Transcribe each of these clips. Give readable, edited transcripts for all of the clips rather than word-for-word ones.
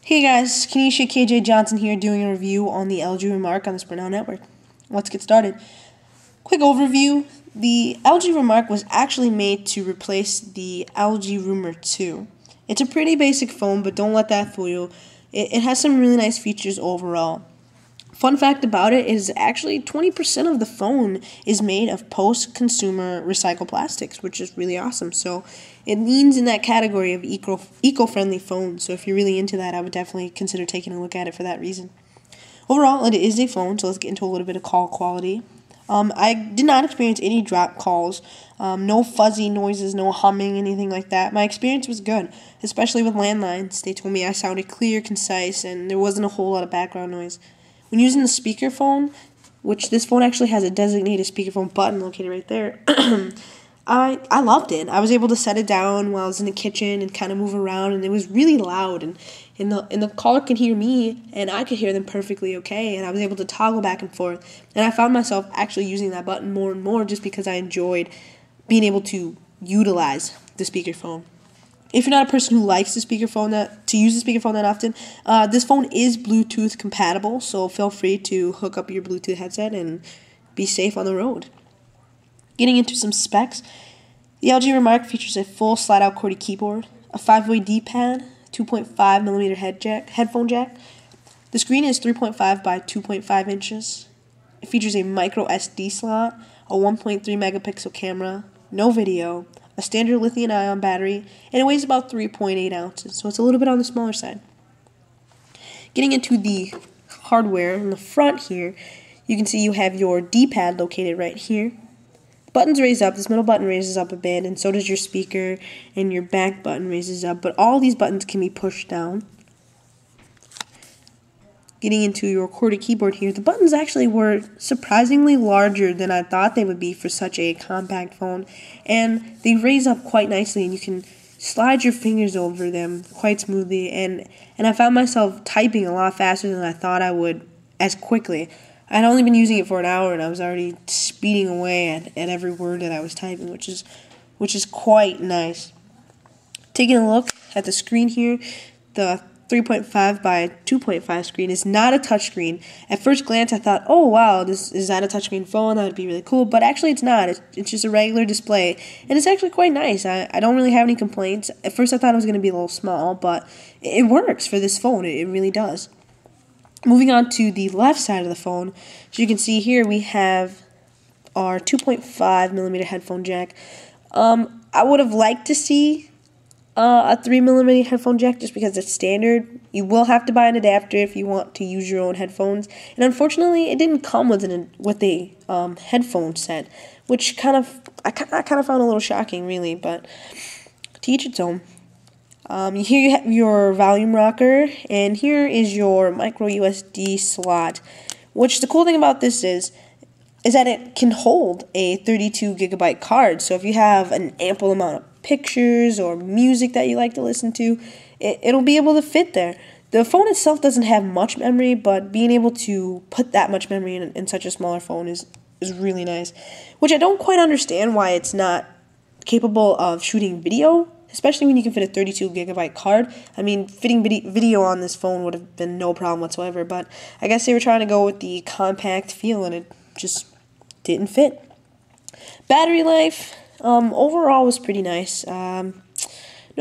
Hey guys, kaneeshiajohnson here doing a review on the LG Remarq on the Sprint network. Let's get started. Quick overview. The LG Remarq was actually made to replace the LG Remarq 2. It's a pretty basic phone, but don't let that fool you. It has some really nice features overall. Fun fact about it is actually 20% of the phone is made of post-consumer recycled plastics, which is really awesome. So it leans in that category of eco-friendly phones. So if you're really into that, I would definitely consider taking a look at it for that reason. Overall, it is a phone, so let's get into a little bit of call quality. I did not experience any drop calls, no fuzzy noises, no humming, anything like that. My experience was good, especially with landlines. They told me I sounded clear, concise, and there wasn't a whole lot of background noise. When using the speakerphone, which this phone actually has a designated speakerphone button located right there, I loved it. I was able to set it down while I was in the kitchen and kind of move around, and it was really loud, and the caller could hear me, and I could hear them perfectly okay, and I was able to toggle back and forth, and I found myself actually using that button more and more just because I enjoyed being able to utilize the speakerphone. If you're not a person who likes to use the speakerphone that often, this phone is Bluetooth compatible, so feel free to hook up your Bluetooth headset and be safe on the road. Getting into some specs, the LG Remarq features a full slide-out QWERTY keyboard, a 5-way D-pad, 2.5mm headphone jack. The screen is 3.5 by 2.5 inches. It features a micro SD slot, a 1.3 megapixel camera, no video, a standard lithium-ion battery, and it weighs about 3.8 ounces, so it's a little bit on the smaller side. Getting into the hardware in the front here, you can see you have your D-pad located right here. The buttons raise up, this middle button raises up a bit, and so does your speaker, and your back button raises up, but all these buttons can be pushed down. Getting into your QWERTY keyboard here, the buttons actually were surprisingly larger than I thought they would be for such a compact phone, and they raise up quite nicely, and you can slide your fingers over them quite smoothly, and I found myself typing a lot faster than I thought I would as quickly. I'd only been using it for an hour, and I was already speeding away at every word that I was typing, which is quite nice. Taking a look at the screen here, the 3.5 by 2.5 screen is not a touchscreen. At first glance, I thought, oh wow, is that a touchscreen phone? That would be really cool, but actually it's not. It's just a regular display, and it's actually quite nice. I don't really have any complaints. At first I thought it was going to be a little small, but it works for this phone. It really does. Moving on to the left side of the phone, as you can see here, we have our 2.5mm headphone jack. I would have liked to see a 3mm headphone jack just because it's standard. You will have to buy an adapter if you want to use your own headphones, and unfortunately it didn't come with a headphone set, which I kind of found a little shocking, really, but to each its own. Here you have your volume rocker, and here is your micro USB slot, which the cool thing about this is that it can hold a 32 gigabyte card. So if you have an ample amount of pictures or music that you like to listen to, it'll be able to fit there. The phone itself doesn't have much memory, but being able to put that much memory in such a smaller phone is really nice, which I don't quite understand why it's not capable of shooting video, especially when you can fit a 32 gigabyte card. I mean, fitting video on this phone would have been no problem whatsoever, but I guess they were trying to go with the compact feel, and it just didn't fit. Battery life, overall was pretty nice. No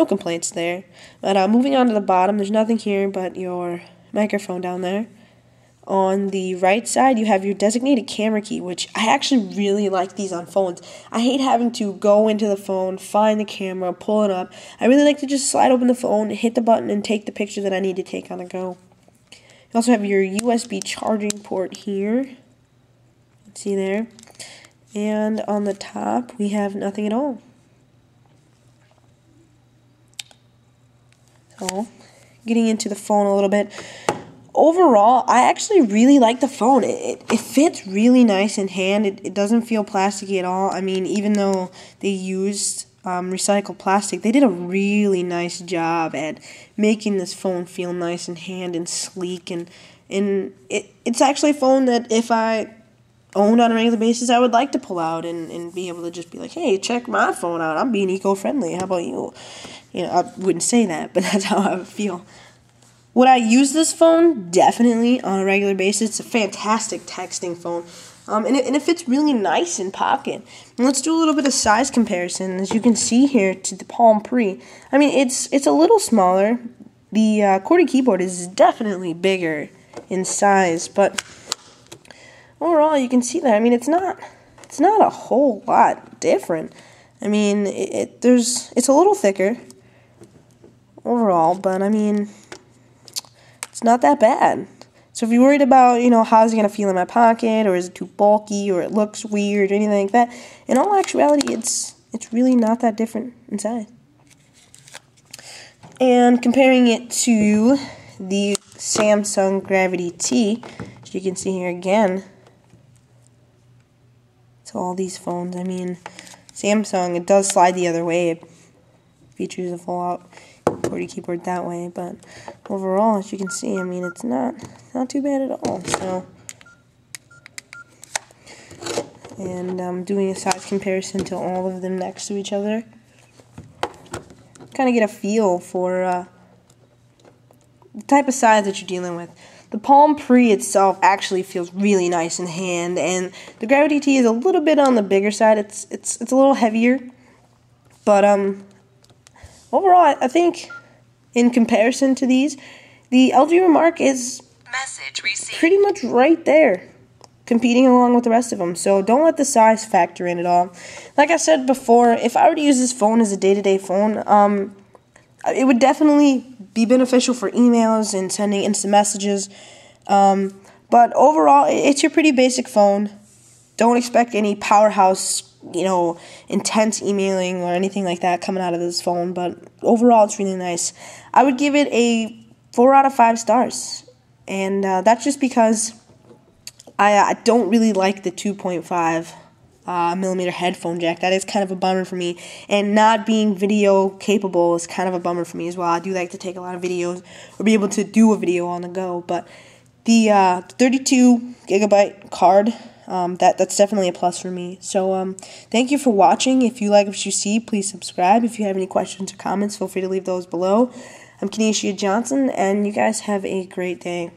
complaints there. But moving on to the bottom, there's nothing here but your microphone down there. On the right side, you have your designated camera key, which I actually really like these on phones. I hate having to go into the phone, find the camera, pull it up. I really like to just slide open the phone, hit the button, and take the picture that I need to take on the go. You also have your USB charging port here. See there? And on the top, we have nothing at all. So, getting into the phone a little bit. Overall, I actually really like the phone. It fits really nice in hand. It doesn't feel plasticky at all. I mean, even though they used recycled plastic, they did a really nice job at making this phone feel nice in hand and sleek. And it's actually a phone that if I owned on a regular basis, I would like to pull out and be able to just be like, hey, check my phone out. I'm being eco-friendly. How about you? You know, I wouldn't say that, but that's how I would feel. Would I use this phone? Definitely, on a regular basis. It's a fantastic texting phone. And it fits really nice in pocket. And let's do a little bit of size comparison. As you can see here to the Palm Pre, I mean, it's a little smaller. The QWERTY keyboard is definitely bigger in size, but overall, you can see that. I mean, it's not a whole lot different. I mean, it's a little thicker overall, but I mean, it's not that bad. So if you're worried about, how's it going to feel in my pocket, or is it too bulky, or it looks weird, or anything like that, in all actuality, it's really not that different in size. And comparing it to the Samsung Gravity T, as you can see here again, to all these phones, I mean, Samsung, it does slide the other way. It features a full-out QWERTY keyboard that way, but overall, as you can see, I mean, it's not too bad at all. So, and I'm doing a size comparison to all of them next to each other. Kind of get a feel for the type of size that you're dealing with. The Palm Pre itself actually feels really nice in hand, and the Gravity T is a little bit on the bigger side. It's a little heavier, but overall, I think in comparison to these, the LG Remarq is pretty much right there, competing along with the rest of them. So don't let the size factor in at all. Like I said before, if I were to use this phone as a day-to-day phone, it would definitely be beneficial for emails and sending instant messages. But overall, it's your pretty basic phone. Don't expect any powerhouse, intense emailing or anything like that coming out of this phone. But overall, it's really nice. I would give it a 4 out of 5 stars. And that's just because I don't really like the 2.5 millimeter headphone jack. That is kind of a bummer for me, and not being video capable is kind of a bummer for me as well. I do like to take a lot of videos or be able to do a video on the go, but the 32 gigabyte card, that's definitely a plus for me. So thank you for watching. If you like what you see, please subscribe. If you have any questions or comments, feel free to leave those below. I'm Kaneeshia Johnson, and you guys have a great day.